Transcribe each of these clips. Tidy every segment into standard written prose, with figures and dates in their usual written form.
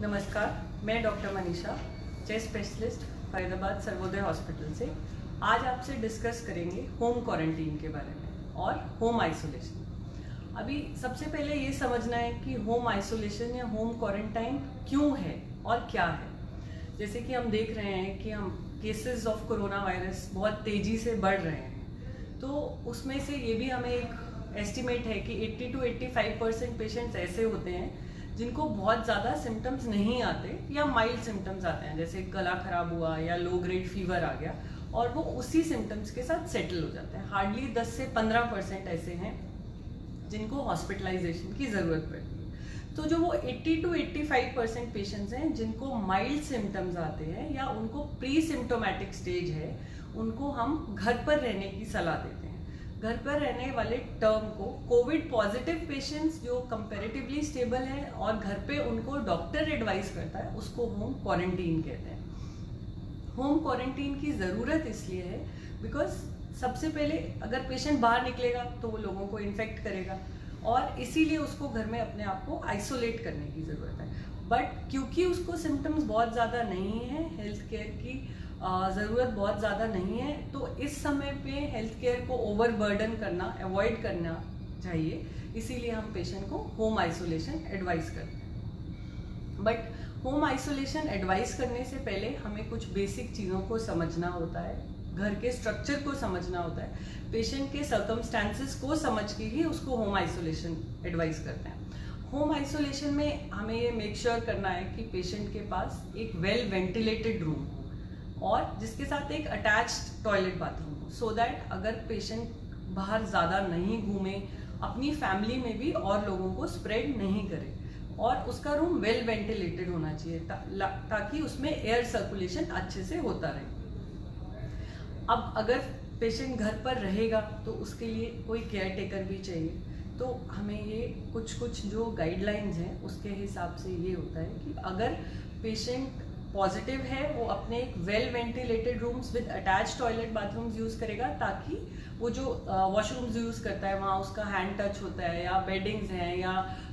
नमस्कार, मैं doctor Manisha, chest specialist Faridabad Sarvodaya hospital से। आज आपसे डिस्कस करेंगे होम क्वारंटीन के बारे में और होम आइसोलेशन। अभी सबसे पहले ये समझना है कि होम आइसोलेशन या होम क्वारंटाइन क्यों है और क्या है। जैसे कि हम देख रहे हैं कि हम केसेस ऑफ कोरोना वायरस बहुत तेजी से बढ़ रहे हैं, तो उसमें से ये भी हमें एक एस्टिमेट है कि 80 to 85% पेशेंट्स ऐसे होते हैं जिनको बहुत ज़्यादा सिम्टम्स नहीं आते या माइल्ड सिम्टम्स आते हैं, जैसे गला खराब हुआ या लो ग्रेड फीवर आ गया और वो उसी सिम्टम्स के साथ सेटल हो जाते हैं। हार्डली 10 से 15% ऐसे हैं जिनको हॉस्पिटलाइजेशन की ज़रूरत पड़ती है। तो जो वो 80 to 85% पेशेंट्स हैं जिनको माइल्ड सिम्टम्स आते हैं या उनको प्री सिम्टोमेटिक स्टेज है, उनको हम घर पर रहने की सलाह देते हैं। घर पर रहने वाले टर्म को कोविड पॉजिटिव पेशेंट्स जो कंपैरेटिवली स्टेबल है और घर पे उनको डॉक्टर एडवाइस करता है, उसको होम क्वारंटीन कहते हैं। होम क्वारंटीन की ज़रूरत इसलिए है बिकॉज सबसे पहले अगर पेशेंट बाहर निकलेगा तो वो लोगों को इन्फेक्ट करेगा और इसीलिए उसको घर में अपने आप को आइसोलेट करने की ज़रूरत है। बट क्योंकि उसको सिम्टम्स बहुत ज़्यादा नहीं है, हेल्थ केयर की ज़रूरत बहुत ज़्यादा नहीं है, तो इस समय पे हेल्थ केयर को ओवरबर्डन करना अवॉइड करना चाहिए। इसीलिए हम पेशेंट को होम आइसोलेशन एडवाइस करते हैं। बट होम आइसोलेशन एडवाइस करने से पहले हमें कुछ बेसिक चीज़ों को समझना होता है, घर के स्ट्रक्चर को समझना होता है, पेशेंट के सर्कमस्टांसेस को समझ के ही उसको होम आइसोलेशन एडवाइस करते हैं। होम आइसोलेशन में हमें ये मेक श्योर करना है कि पेशेंट के पास एक वेल वेंटिलेटेड रूम हो और जिसके साथ एक अटैच्ड टॉयलेट बाथरूम हो, सो दैट अगर पेशेंट बाहर ज़्यादा नहीं घूमे, अपनी फैमिली में भी और लोगों को स्प्रेड नहीं करे, और उसका रूम वेल वेंटिलेटेड होना चाहिए ताकि उसमें एयर सर्कुलेशन अच्छे से होता रहे। अब अगर पेशेंट घर पर रहेगा तो उसके लिए कोई केयर टेकर भी चाहिए, तो हमें ये कुछ जो गाइडलाइंस हैं उसके हिसाब से ये होता है कि अगर पेशेंट पॉजिटिव है वो अपने एक well ventilated rooms with attach toilet bathrooms use करेगा, ताकि वो जो वॉशरूम्स यूज़ करता है वहाँ उसका हैंड टच होता है या बेडिंग्स हैं या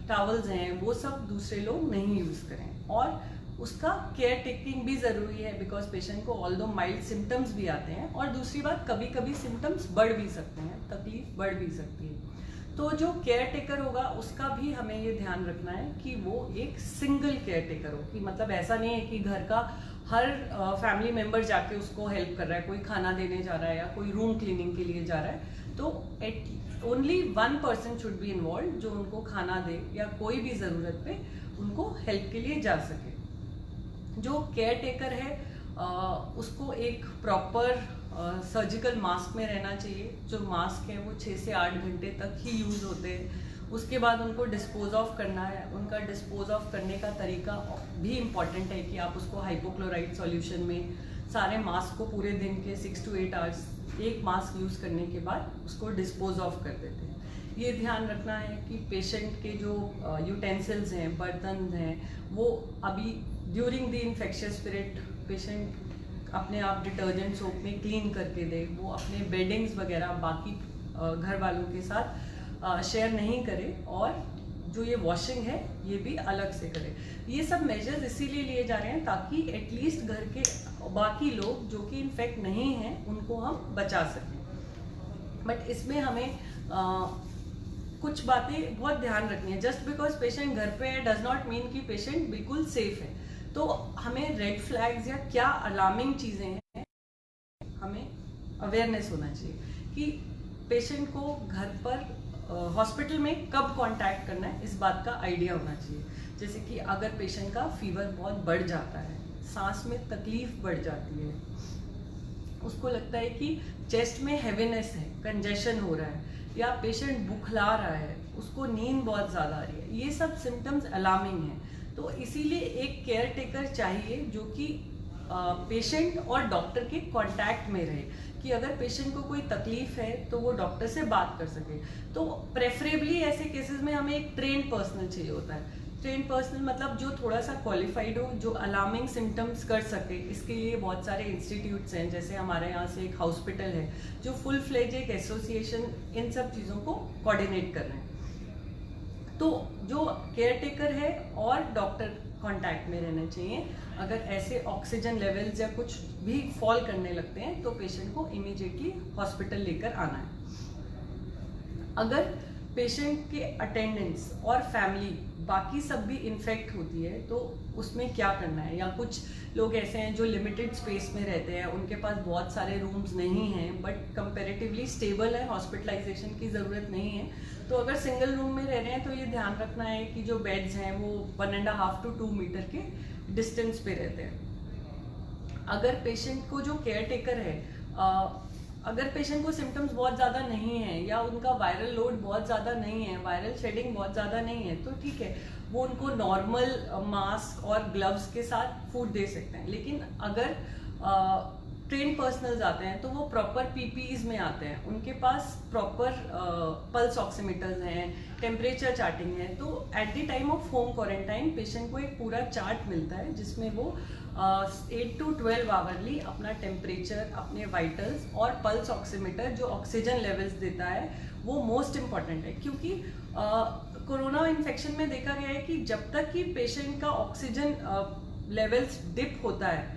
टॉवल्स हैं, वो सब दूसरे लोग नहीं यूज़ करें। और उसका केयर टेकिंग भी ज़रूरी है बिकॉज पेशेंट को ऑल्दो माइल्ड सिम्टम्स भी आते हैं और दूसरी बात कभी कभी सिम्टम्स बढ़ भी सकते हैं, तकलीफ बढ़ भी सकती है। तो जो केयर टेकर होगा उसका भी हमें ये ध्यान रखना है कि वो एक सिंगल केयर टेकर हो, कि मतलब ऐसा नहीं है कि घर का हर फैमिली मेंबर जाके उसको हेल्प कर रहा है, कोई खाना देने जा रहा है या कोई रूम क्लीनिंग के लिए जा रहा है, तो only one person should be involve जो उनको खाना दे या कोई भी ज़रूरत पे उनको हेल्प के लिए जा सके। जो केयर टेकर है उसको एक प्रॉपर सर्जिकल मास्क में रहना चाहिए। जो मास्क है वो 6 से 8 घंटे तक ही यूज़ होते हैं, उसके बाद उनको डिस्पोज ऑफ करना है। उनका डिस्पोज ऑफ करने का तरीका भी इम्पॉर्टेंट है कि आप उसको हाइपोक्लोराइड सॉल्यूशन में सारे मास्क को पूरे दिन के 6 to 8 आवर्स एक मास्क यूज़ करने के बाद उसको डिस्पोज ऑफ कर देते हैं। ये ध्यान रखना है कि पेशेंट के जो यूटेंसिल्स हैं, बर्तन हैं, वो अभी during the infectious period patient अपने आप डिटर्जेंट सोप में क्लीन करके दे, वो अपने बेडिंग्स वगैरह बाकी घर वालों के साथ शेयर नहीं करे, और जो ये वॉशिंग है ये भी अलग से करे। ये सब मेजर्स इसीलिए लिए जा रहे हैं ताकि एटलीस्ट घर के बाकी लोग जो कि इन्फेक्ट नहीं हैं उनको हम बचा सकें। बट इसमें हमें कुछ बातें बहुत ध्यान रखनी है। जस्ट बिकॉज पेशेंट घर पे है डज नॉट मीन कि पेशेंट बिल्कुल सेफ है। तो हमें रेड फ्लैग्स या क्या अलार्मिंग चीज़ें हैं, हमें अवेयरनेस होना चाहिए कि पेशेंट को घर पर हॉस्पिटल में कब कांटेक्ट करना है, इस बात का आइडिया होना चाहिए। जैसे कि अगर पेशेंट का फीवर बहुत बढ़ जाता है, सांस में तकलीफ बढ़ जाती है, उसको लगता है कि चेस्ट में हेवीनेस है, कंजेशन हो रहा है, या पेशेंट बुखला रहा है, उसको नींद बहुत ज़्यादा आ रही है, ये सब सिम्टम्स अलार्मिंग हैं। तो इसीलिए एक केयर टेकर चाहिए जो कि पेशेंट और डॉक्टर के कांटेक्ट में रहे, कि अगर पेशेंट को कोई तकलीफ है तो वो डॉक्टर से बात कर सके। तो प्रेफरेबली ऐसे केसेस में हमें एक ट्रेन पर्सनल चाहिए होता है। ट्रेन पर्सनल मतलब जो थोड़ा सा क्वालिफाइड हो, जो अलार्मिंग सिम्टम्स कर सके। इसके लिए बहुत सारे इंस्टीट्यूट्स हैं, जैसे हमारे यहाँ से एक हॉस्पिटल है जो फुल फ्लेज एक एसोसिएशन इन सब चीज़ों को कोऑर्डिनेट कर रहे हैं। तो जो केयर टेकर है और डॉक्टर कांटेक्ट में रहना चाहिए। अगर ऐसे ऑक्सीजन लेवल्स या कुछ भी फॉल करने लगते हैं तो पेशेंट को इमीडिएटली हॉस्पिटल लेकर आना है। अगर पेशेंट के अटेंडेंट्स और फैमिली बाकी सब भी इन्फेक्ट होती है तो उसमें क्या करना है, या कुछ लोग ऐसे हैं जो लिमिटेड स्पेस में रहते हैं, उनके पास बहुत सारे रूम्स नहीं हैं बट कंपैरेटिवली स्टेबल है, हॉस्पिटलाइजेशन की ज़रूरत नहीं है, तो अगर सिंगल रूम में रह रहे हैं तो ये ध्यान रखना है कि जो बेड्स हैं वो 1.5 to 2 मीटर के डिस्टेंस पे रहते हैं। अगर पेशेंट को जो केयर टेकर है, अगर पेशेंट को सिम्टम्स बहुत ज़्यादा नहीं है या उनका वायरल लोड बहुत ज़्यादा नहीं है, वायरल शेडिंग बहुत ज़्यादा नहीं है, तो ठीक है, वो उनको नॉर्मल मास्क और ग्लव्स के साथ फूड दे सकते हैं। लेकिन अगर ट्रेन पर्सनल्स आते हैं तो वो प्रॉपर पीपीईज में आते हैं, उनके पास प्रॉपर पल्स ऑक्सीमीटर्स हैं, टेम्परेचर चार्टिंग है, तो at the time of home quarantine patient को एक पूरा चार्ट मिलता है जिसमें वो 8 to 12 आवरली अपना टेम्परेचर, अपने वाइटल्स और पल्स ऑक्सीमीटर जो ऑक्सीजन लेवल्स देता है वो मोस्ट इम्पॉर्टेंट है। क्योंकि कोरोना इन्फेक्शन में देखा गया है कि जब तक कि पेशेंट का ऑक्सीजन लेवल्स डिप होता है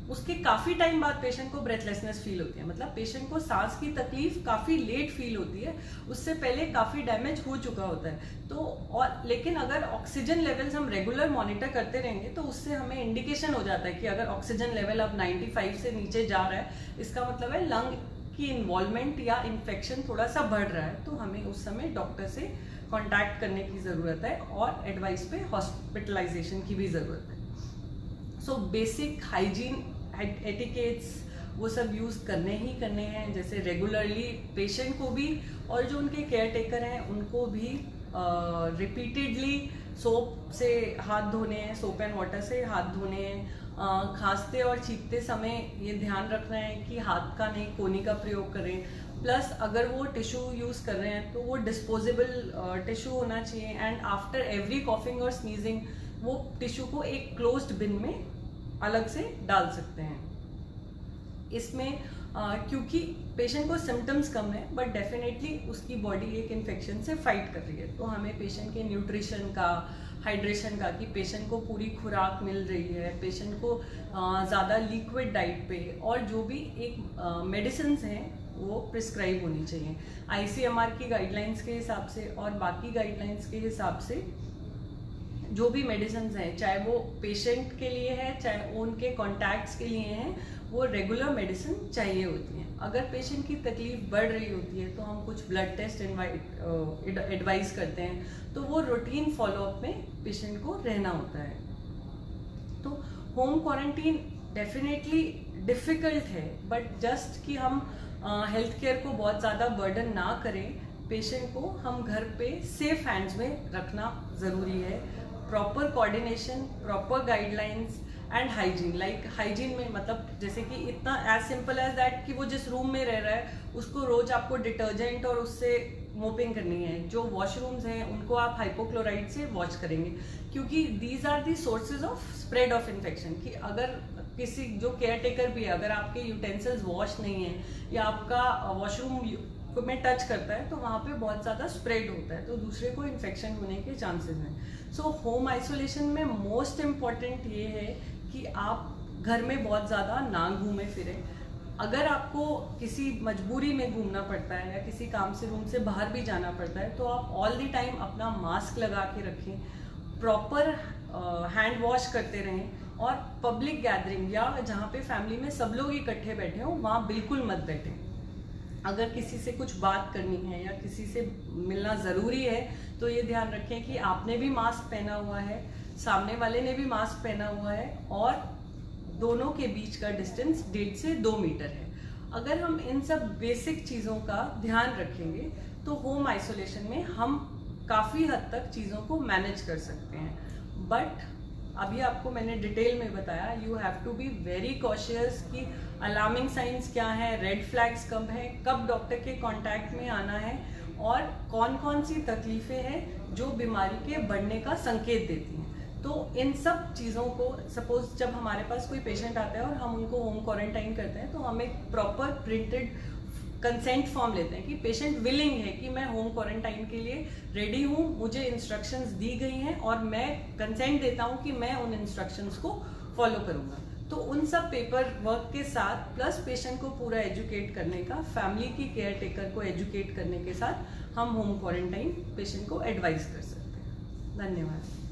उसके काफ़ी टाइम बाद पेशेंट को ब्रेथलेसनेस फील होती है, मतलब पेशेंट को सांस की तकलीफ काफ़ी लेट फील होती है, उससे पहले काफ़ी डैमेज हो चुका होता है। तो और लेकिन अगर ऑक्सीजन लेवल्स हम रेगुलर मॉनिटर करते रहेंगे तो उससे हमें इंडिकेशन हो जाता है कि अगर ऑक्सीजन लेवल अब 95 से नीचे जा रहा है, इसका मतलब है लंग की इन्वॉल्वमेंट या इन्फेक्शन थोड़ा सा बढ़ रहा है, तो हमें उस समय डॉक्टर से कॉन्टैक्ट करने की ज़रूरत है और एडवाइस पे हॉस्पिटलाइजेशन की भी ज़रूरत है। सो बेसिक हाइजीन एटिकेट्स वो सब यूज़ करने ही करने हैं, जैसे रेगुलरली पेशेंट को भी और जो उनके केयर टेकर हैं उनको भी रिपीटेडली सोप से हाथ धोने हैं, सोप एंड वाटर से हाथ धोने हैं। खांसते और छींकते समय ये ध्यान रखना है कि हाथ का नहीं कोनी का प्रयोग करें। प्लस अगर वो टिश्यू यूज़ कर रहे हैं तो वो डिस्पोजेबल टिश्यू होना चाहिए, एंड आफ्टर एवरी कॉफिंग और स्नीजिंग वो टिश्यू को एक क्लोज्ड बिन में अलग से डाल सकते हैं। इसमें क्योंकि पेशेंट को सिम्टम्स कम है बट डेफिनेटली उसकी बॉडी एक इन्फेक्शन से फाइट कर रही है, तो हमें पेशेंट के न्यूट्रिशन का, हाइड्रेशन का, कि पेशेंट को पूरी खुराक मिल रही है, पेशेंट को ज़्यादा लिक्विड डाइट पे, और जो भी एक मेडिसिन्स हैं वो प्रिस्क्राइब होनी चाहिए ICMR की गाइडलाइंस के हिसाब से और बाकी गाइडलाइंस के हिसाब से। जो भी मेडिसिन हैं, चाहे वो पेशेंट के लिए है चाहे वो उनके कॉन्टैक्ट्स के लिए हैं, वो रेगुलर मेडिसिन चाहिए होती हैं। अगर पेशेंट की तकलीफ बढ़ रही होती है तो हम कुछ ब्लड टेस्ट एडवाइस करते हैं, तो वो रूटीन फॉलोअप में पेशेंट को रहना होता है। तो होम क्वारंटीन डेफिनेटली डिफ़िकल्ट है, बट जस्ट कि हम हेल्थ केयर को बहुत ज़्यादा बर्डन ना करें, पेशेंट को हम घर पे सेफ हैंड्स में रखना ज़रूरी है। Proper coordination, proper guidelines and hygiene, like hygiene में मतलब जैसे कि इतना एज सिंपल एज दैट कि वो जिस रूम में रह रहा है उसको रोज आपको डिटर्जेंट और उससे मोपिंग करनी है। जो वॉशरूम्स हैं उनको आप हाइपोक्लोराइड से वॉश करेंगे, क्योंकि these are the sources of spread of infection. कि अगर किसी जो केयर टेकर भी है, अगर आपके यूटेंसिल्स वॉश नहीं है या आपका वॉशरूम में टच करता है तो वहाँ पे बहुत ज़्यादा स्प्रेड होता है, तो दूसरे को इन्फेक्शन होने के चांसेस हैं। सो होम आइसोलेशन में मोस्ट इम्पॉर्टेंट ये है कि आप घर में बहुत ज़्यादा ना घूमें फिरें। अगर आपको किसी मजबूरी में घूमना पड़ता है या किसी काम से रूम से बाहर भी जाना पड़ता है तो आप ऑल द टाइम अपना मास्क लगा के रखें, प्रॉपर हैंड वॉश करते रहें, और पब्लिक गैदरिंग या जहाँ पे फैमिली में सब लोग इकट्ठे बैठे हों वहाँ बिल्कुल मत बैठें। अगर किसी से कुछ बात करनी है या किसी से मिलना ज़रूरी है तो ये ध्यान रखें कि आपने भी मास्क पहना हुआ है, सामने वाले ने भी मास्क पहना हुआ है, और दोनों के बीच का डिस्टेंस 1.5 से 2 मीटर है। अगर हम इन सब बेसिक चीज़ों का ध्यान रखेंगे तो होम आइसोलेशन में हम काफ़ी हद तक चीज़ों को मैनेज कर सकते हैं। बट अभी आपको मैंने डिटेल में बताया, you have to be very cautious कि अलार्मिंग साइंस क्या है, रेड फ्लैग्स कब है, कब डॉक्टर के कांटेक्ट में आना है, और कौन कौन सी तकलीफ़ें हैं जो बीमारी के बढ़ने का संकेत देती हैं। तो इन सब चीज़ों को, सपोज जब हमारे पास कोई पेशेंट आता है और हम उनको होम क्वारंटाइन करते हैं तो हम एक प्रॉपर प्रिंटेड कंसेंट फॉर्म लेते हैं कि पेशेंट विलिंग है कि मैं होम क्वारंटाइन के लिए रेडी हूँ, मुझे इंस्ट्रक्शंस दी गई हैं और मैं कंसेंट देता हूँ कि मैं उन इंस्ट्रक्शंस को फॉलो करूँगा। तो उन सब पेपर वर्क के साथ प्लस पेशेंट को पूरा एजुकेट करने का, फैमिली की केयर टेकर को एजुकेट करने के साथ हम होम क्वारंटाइन पेशेंट को एडवाइस कर सकते हैं। धन्यवाद।